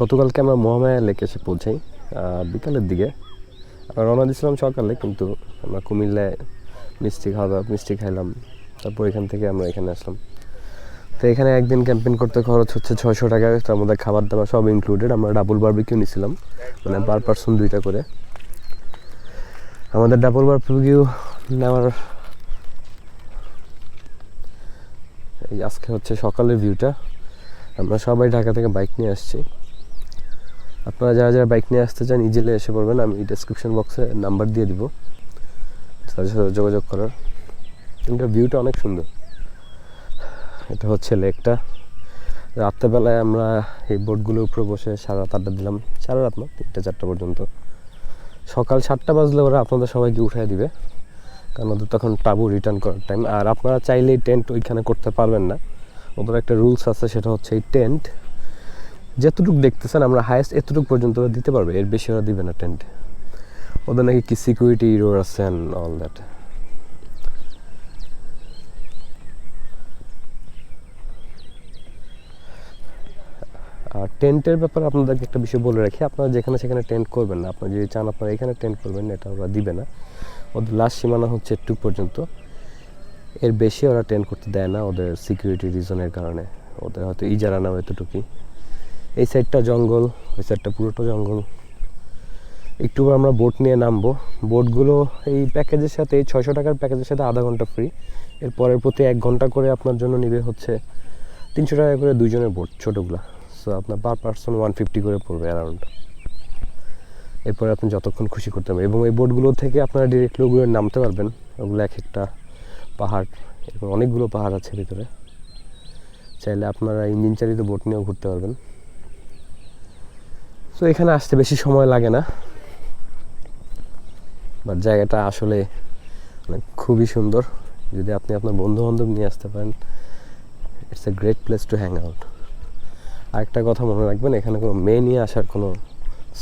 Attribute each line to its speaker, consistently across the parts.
Speaker 1: গতকালকে আমরা মহামায়া লেকে এসে পৌঁছাই বিকালের দিকে। আমরা রওনা দিয়েছিলাম সকালে, কিন্তু আমরা কুমিল্লায় মিষ্টি খাইলাম, তারপর এখান থেকে আমরা এখানে আসলাম। তো এখানে একদিন ক্যাম্পেইন করতে খরচ হচ্ছে 600 টাকা, তার মধ্যে খাবার দাবার সব ইনক্লুডেড। আমরা ডাবল বারবিকিউ নিয়েছিলাম, মানে পার পারসন 2টা করে। আমাদের ডাবল বারবিকিউ নেওয়ার এই আজকে হচ্ছে সকালের ভিউটা। আমরা সবাই ঢাকা থেকে বাইক নিয়ে আসছি। আপনারা যারা যারা বাইক নিয়ে আসতে চান ইজিলি এসে পড়বেন, আমি ডেসক্রিপশন বক্সে নাম্বার দিয়ে দিব তাদের সাথে যোগাযোগ করার। কিন্তু ভিউটা অনেক সুন্দর। এটা হচ্ছে লেকটা। রাত্রেবেলায় আমরা এই বোটগুলোর উপরে বসে সারা রাত আড্ডা দিলাম। সারা রাত না, 3টা-4টা পর্যন্ত। সকাল 7টা বাজলে ওরা আপনাদের সবাইকে উঠাই দিবে, কারণ ওদের তখন টাবু রিটার্ন করার টাইম। আর আপনারা চাইলেই টেন্ট ওইখানে করতে পারবেন না, ওদের একটা রুলস আছে, সেটা হচ্ছে এই টেন্ট যতটুকু দেখতেছেন আমরা হায়েস্ট এতটুকু পর্যন্ত ওরা দিতে পারবে, এর বেশি ওরা দিবে না টেন্ট। ওদের নাকি কি সিকিউরিটি ইরোর আছে অ্যান্ড অল দ্যাট। আর টেন্টের ব্যাপারে আপনাদেরকে একটা বিষয় বলে রাখি, আপনারা যেখানে সেখানে টেন্ট করবেন না। আপনারা যদি চান আপনারা এখানে টেন্ট করবেন, এটা ওরা দিবে না। ওদের লাস্ট সীমানা হচ্ছে একটু পর্যন্ত, এর বেশি ওরা টেন্ট করতে দেয় না, ওদের সিকিউরিটি রিজনের কারণে। ওদের হয়তো ইজারা নাও এতটুকুই। এই সাইডটা জঙ্গল, ওই সাইডটা পুরোটা জঙ্গল। একটু আমরা বোট নিয়ে নামবো। বোটগুলো এই প্যাকেজের সাথে, এই 600 টাকার প্যাকেজের সাথে আধা ঘন্টা ফ্রি। এরপরের প্রতি 1 ঘন্টা করে আপনার জন্য নিবে হচ্ছে 300 টাকা করে 2 জনের বোট, ছোটোগুলা। সো আপনার পার পারসন 150 করে পড়বে অ্যারাউন্ড। এরপরে আপনি যতক্ষণ খুশি করতে পারবেন। এবং এই বোটগুলো থেকে আপনারা ডিরেক্টলি ওগুলো নামতে পারবেন। ওগুলো এক একটা পাহাড়, এবং অনেকগুলো পাহাড় আছে ভিতরে। চাইলে আপনারা ইঞ্জিন চালিত বোট নিয়েও ঘুরতে পারবেন। তো এখানে আসতে বেশি সময় লাগে না, বাট জায়গাটা আসলে মানে খুবই সুন্দর। যদি আপনি আপনার বন্ধু বান্ধব নিয়ে আসতে পারেন, it's a great place to hang out. আরেকটা কথা মনে রাখবেন, এখানে কোনো মেয়ে নিয়ে আসার কোনো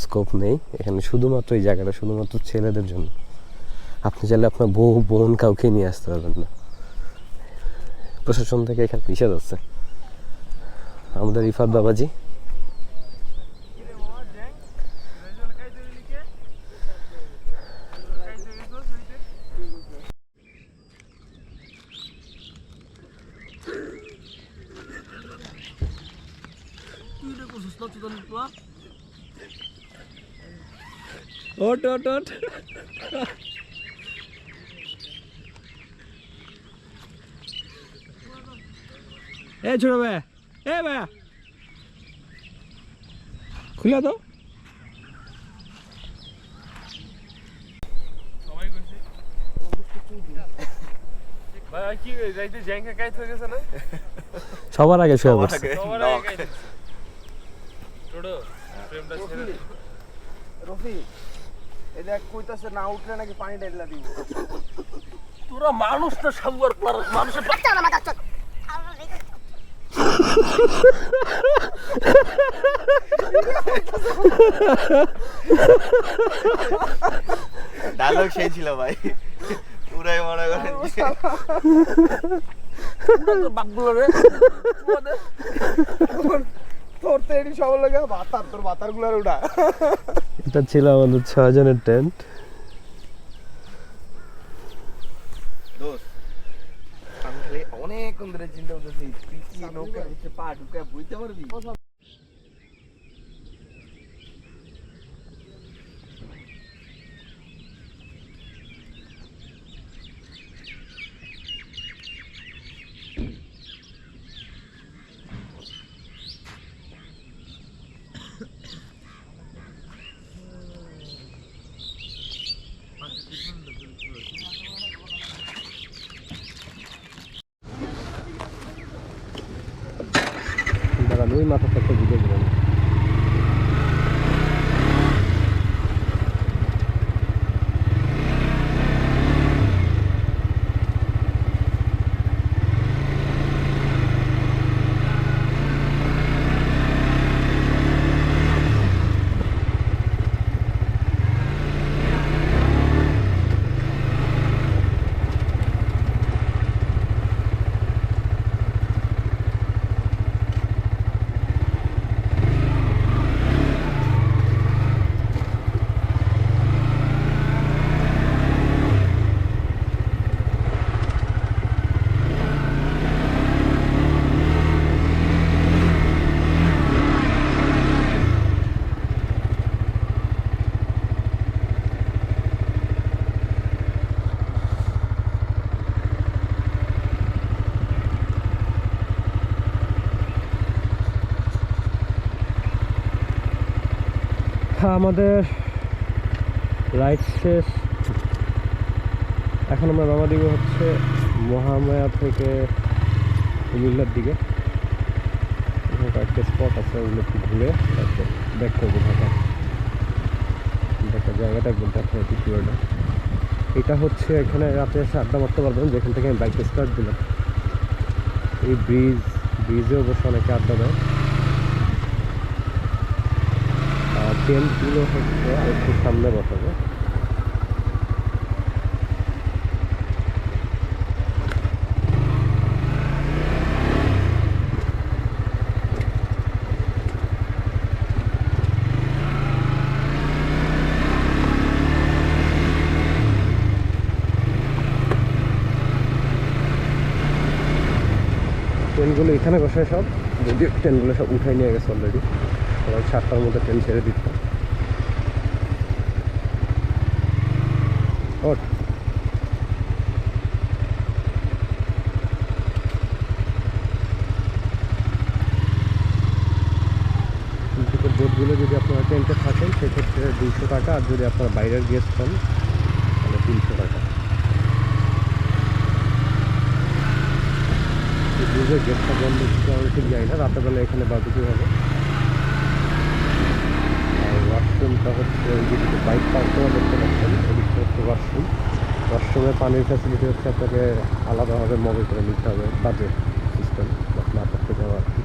Speaker 1: স্কোপ নেই। এখানে শুধুমাত্র এই জায়গাটা শুধুমাত্র ছেলেদের জন্য। আপনি চাইলে আপনার বউ বোন কাউকে নিয়ে আসতে পারবেন না, প্রশাসন থেকে এখানে নিষেধ আছে। আমাদের ইফাত বাবাজি ওট ওট ওট এ ছোট ভাইয়া, এ ভাইয়া খুলে দাও। সবার আগে শুয়ে পড়ছে।
Speaker 2: না উঠলে নাকি পানি ঢেলা দিব।
Speaker 3: তোরা মানুষ না সাবুয়ার মানুষের
Speaker 2: ডায়লগ সেই ছিল ভাই, পুরাই মনে করেন
Speaker 3: বাঘগুলো রে
Speaker 2: তোর তো এটি সব লাগে ভাতার, তোর ভাতার গুলার উঠা।
Speaker 1: এটা ছিল আমাদের 6 জনের টেন্ট।
Speaker 2: আমি খালি অনেক ধরে চিন্তা করতেছি, তুই কি নৌকার ভিতরে পা ঢুকে বুঝতে পারবি?
Speaker 1: ওই মাথা একটা ভিডিও দিলাম। আমাদের রাইড শেষ। এখন আমরা রওনা দিব হচ্ছে মহামায়া থেকে কুমিল্লার দিকে। এখানে কয়েকটা স্পট আছে, ওগুলো একটু ঘুরে তারপর ব্যাক করবো ঢাকা। ঢাকা জায়গাটা বলতে আপনার পিটুয়ারটা এটা হচ্ছে, এখানে রাতে এসে আড্ডা মারতে পারবেন যেখান থেকে আমি বাইকটা স্টার্ট দিলাম। এই ব্রিজে অবশ্য অনেকে আড্ডা দেয়। আর টেন্টগুলো হচ্ছে একটু সামনে বসাবে। ট্রেনগুলো এখানে বসায় সব, যদিও ট্রেনগুলো সব উঠাই নিয়ে গেছে অলরেডি। সবাই 7টার মধ্যে ট্রেন ছেড়ে দিত। বোটগুলো যদি আপনারা টেন্টে থাকেন সেক্ষেত্রে 200 টাকা, আর যদি আপনারা বাইরের গেস্ট হন তাহলে 300 টাকা। বুঝে গেটটা বন্ধ হচ্ছে আমি ঠিক যাই না, রাতেরবেলা এখানে বারবিকিউ হবে। আর ওয়াশরুমটা হচ্ছে ওই দিকে বাইক পার্কও দেখতে পাচ্ছেন, ওদিকটা হচ্ছে ওয়াশরুম। ওয়াশরুমে পানির ফ্যাসিলিটি হচ্ছে আপনাকে আলাদাভাবে মগে করে নিতে হবে, বাজেট সিস্টেম না করতে যাওয়া আর কি।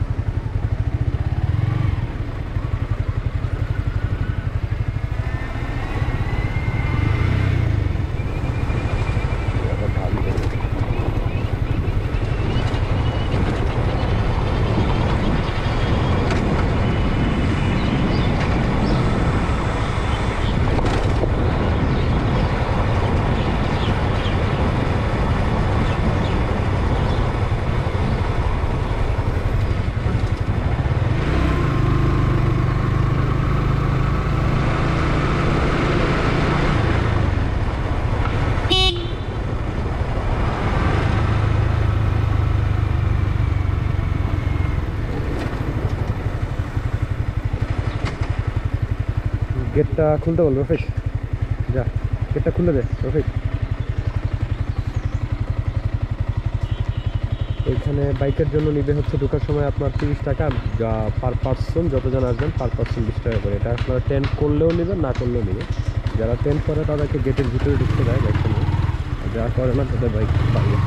Speaker 1: গেটটা খুলতে বল রফিক, যা গেটটা খুলে দে রফিক। এখানে বাইকের জন্য নিবে হচ্ছে ঢোকার সময় আপনার 30 টাকা পার পার্সন, যতজন আসবেন পার পার্সন 20 টাকা করে। এটা আপনারা টেন্ট করলেও নেবেন, না করলেও নেবেন। যারা টেন্ট করে তাদেরকে গেটের ভিতরে ঢুকতে দেয় বাইকটা নিয়ে, যারা করে না তাদের বাইক বাইরে